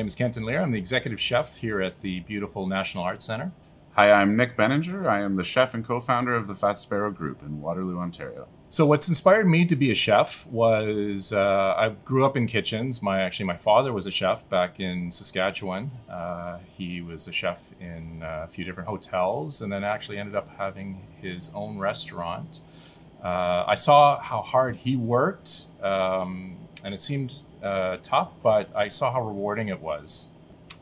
name is Kenton Lear. I'm the executive chef here at the beautiful National Arts Centre. Hi, I'm Nick Benninger. I am the chef and co-founder of the Fat Sparrow Group in Waterloo, Ontario. So what's inspired me to be a chef was I grew up in kitchens. My father was a chef back in Saskatchewan. He was a chef in a few different hotels and then actually ended up having his own restaurant. I saw how hard he worked and it seemed tough, but I saw how rewarding it was.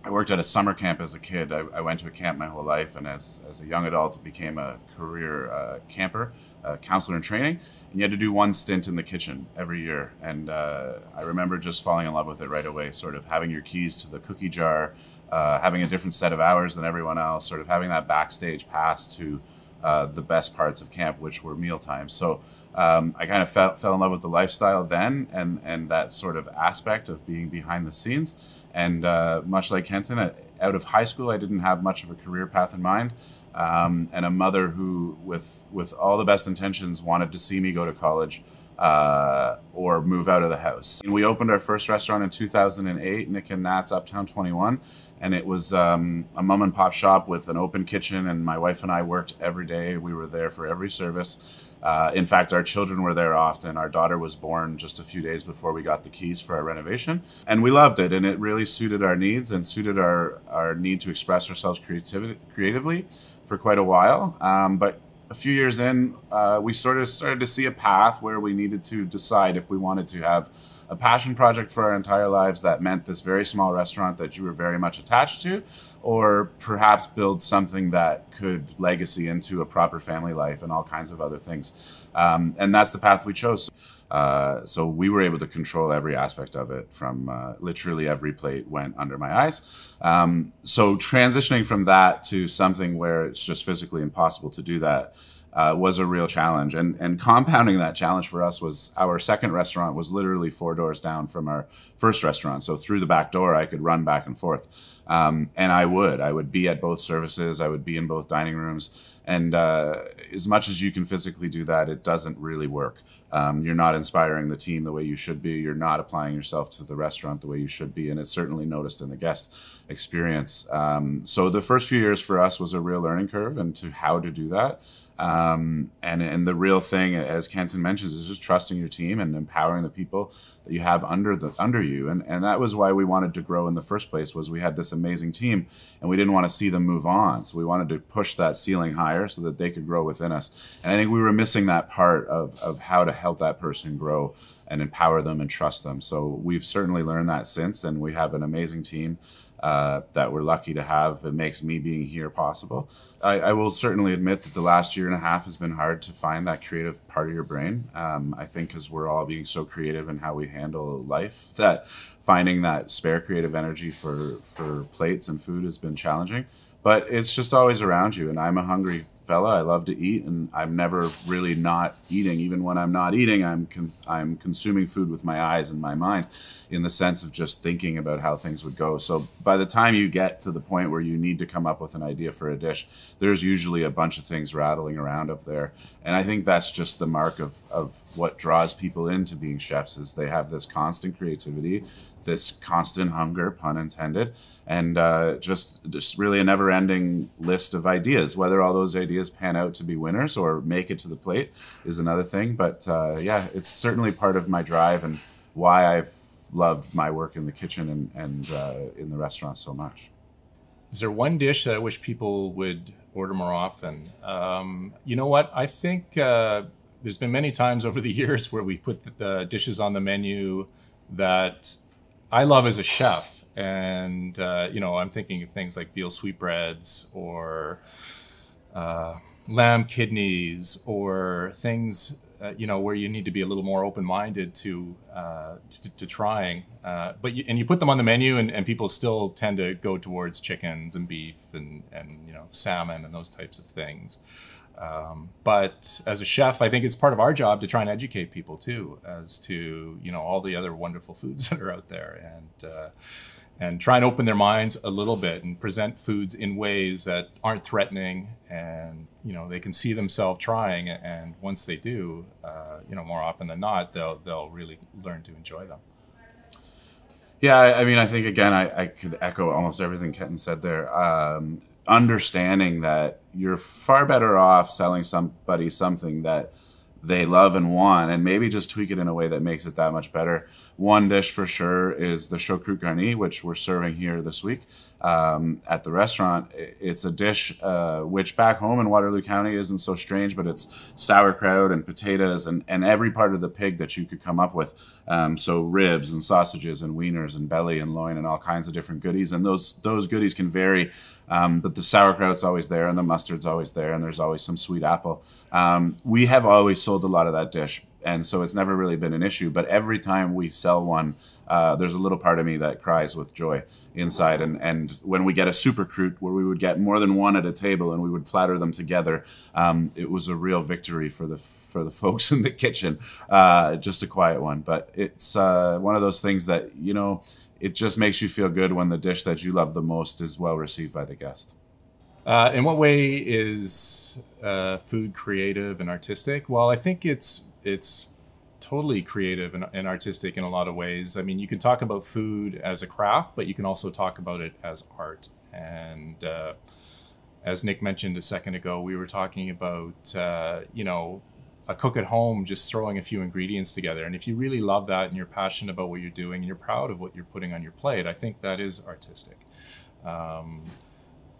I worked at a summer camp as a kid. I went to a camp my whole life, and as a young adult, became a career camper, counselor in training. And you had to do one stint in the kitchen every year. And I remember just falling in love with it right away, sort of having your keys to the cookie jar, having a different set of hours than everyone else, sort of having that backstage pass to the best parts of camp, which were mealtimes. So I kind of fell in love with the lifestyle then and that sort of aspect of being behind the scenes. And much like Kenton, out of high school, I didn't have much of a career path in mind. And a mother who, with all the best intentions, wanted to see me go to college or move out of the house. And we opened our first restaurant in 2008, Nick and Nat's Uptown 21. And it was a mom and pop shop with an open kitchen, and my wife and I worked every day. We were there for every service. In fact, our children were there often. Our daughter was born just a few days before we got the keys for our renovation. And we loved it, and it really suited our needs and suited our need to express ourselves creatively for quite a while. But a few years in, we sort of started to see a path where we needed to decide if we wanted to have a passion project for our entire lives that meant this very small restaurant that you were very much attached to, or perhaps build something that could legacy into a proper family life and all kinds of other things. And that's the path we chose. So we were able to control every aspect of it, from literally every plate went under my eyes. So transitioning from that to something where it's just physically impossible to do that was a real challenge. And compounding that challenge for us was our second restaurant was literally 4 doors down from our first restaurant. So through the back door, I could run back and forth. And I would be at both services. I would be in both dining rooms. And as much as you can physically do that, it doesn't really work. You're not inspiring the team the way you should be. You're not applying yourself to the restaurant the way you should be. And it's certainly noticed in the guest experience. So the first few years for us was a real learning curve into how to do that. And the real thing, as Kenton mentions, is just trusting your team and empowering the people that you have under you. And that was why we wanted to grow in the first place, was we had this amazing team and we didn't want to see them move on. So we wanted to push that ceiling higher so that they could grow within us. And I think we were missing that part of how to help that person grow and empower them and trust them. So we've certainly learned that since, and we have an amazing team that we're lucky to have. It makes me being here possible. I will certainly admit that the last year and a half has been hard to find that creative part of your brain. I think because we're all being so creative in how we handle life, that finding that spare creative energy for plates and food has been challenging. But it's just always around you, and I'm a hungry fella. I love to eat, and I'm never really not eating. Even when I'm not eating, I'm consuming food with my eyes and my mind, in the sense of just thinking about how things would go. So by the time you get to the point where you need to come up with an idea for a dish, there's usually a bunch of things rattling around up there. And I think that's just the mark of what draws people into being chefs, is they have this constant creativity, this constant hunger, pun intended, and just really a never-ending list of ideas. Whether all those ideas pan out to be winners or make it to the plate is another thing. But yeah, it's certainly part of my drive and why I've loved my work in the kitchen and in the restaurant so much. Is there one dish that I wish people would order more often? You know what? I think there's been many times over the years where we put the dishes on the menu that I love as a chef. And, I'm thinking of things like veal sweetbreads or lamb kidneys or things, where you need to be a little more open-minded to trying. But you put them on the menu and people still tend to go towards chickens and beef and salmon and those types of things. But as a chef, I think it's part of our job to try and educate people too, as to, all the other wonderful foods that are out there, and try and open their minds a little bit and present foods in ways that aren't threatening, and, they can see themselves trying. And once they do, more often than not, they'll really learn to enjoy them. Yeah, I mean, I think again, I could echo almost everything Kenton said there. Understanding that you're far better off selling somebody something that they love and want, and maybe just tweak it in a way that makes it that much better. One dish for sure is the choucroute garni, which we're serving here this week at the restaurant. It's a dish which back home in Waterloo County isn't so strange, but it's sauerkraut and potatoes and every part of the pig that you could come up with. So ribs and sausages and wieners and belly and loin and all kinds of different goodies. And those goodies can vary. But the sauerkraut's always there and the mustard's always there and there's always some sweet apple. We have always sold a lot of that dish, and so it's never really been an issue. But every time we sell one, there's a little part of me that cries with joy inside. And when we get a super croute where we would get more than one at a table and we would platter them together, it was a real victory for the folks in the kitchen. Just a quiet one, but it's one of those things that, you know, it just makes you feel good when the dish that you love the most is well received by the guest. In what way is food creative and artistic? Well, I think it's totally creative and artistic in a lot of ways. I mean, you can talk about food as a craft, but you can also talk about it as art. And as Nick mentioned a second ago, we were talking about you know, a cook at home just throwing a few ingredients together. And if you really love that and you're passionate about what you're doing and you're proud of what you're putting on your plate, I think that is artistic.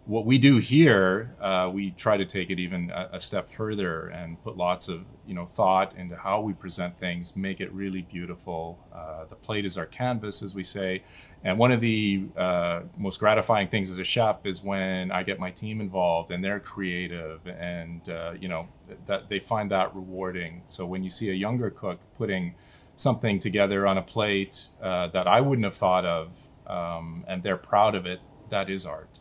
What we do here, we try to take it even a step further and put lots of, you know, thought into how we present things, make it really beautiful. The plate is our canvas, as we say. And one of the most gratifying things as a chef is when I get my team involved and they're creative and, you know, that they find that rewarding. So when you see a younger cook putting something together on a plate that I wouldn't have thought of, and they're proud of it, that is art.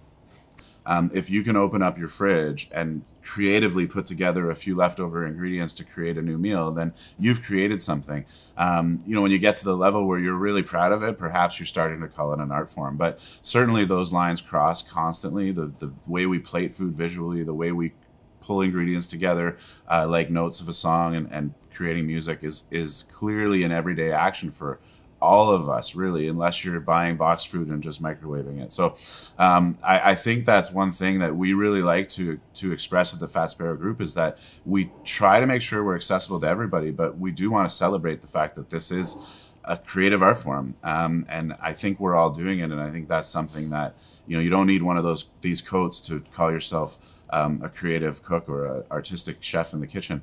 If you can open up your fridge and creatively put together a few leftover ingredients to create a new meal, then you've created something. You know, when you get to the level where you're really proud of it, perhaps you're starting to call it an art form. But certainly those lines cross constantly. The way we plate food visually, the way we pull ingredients together, like notes of a song and creating music is clearly an everyday action for all of us, really, unless you're buying boxed food and just microwaving it. So I think that's one thing that we really like to express at the Fat Sparrow Group, is that we try to make sure we're accessible to everybody, but we do want to celebrate the fact that this is a creative art form. And I think we're all doing it, and I think that's something that, you know, you don't need one of these coats to call yourself a creative cook or an artistic chef in the kitchen.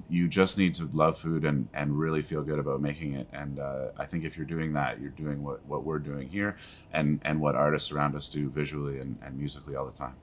You just need to love food and really feel good about making it. And I think if you're doing that, you're doing what we're doing here and what artists around us do visually and musically all the time.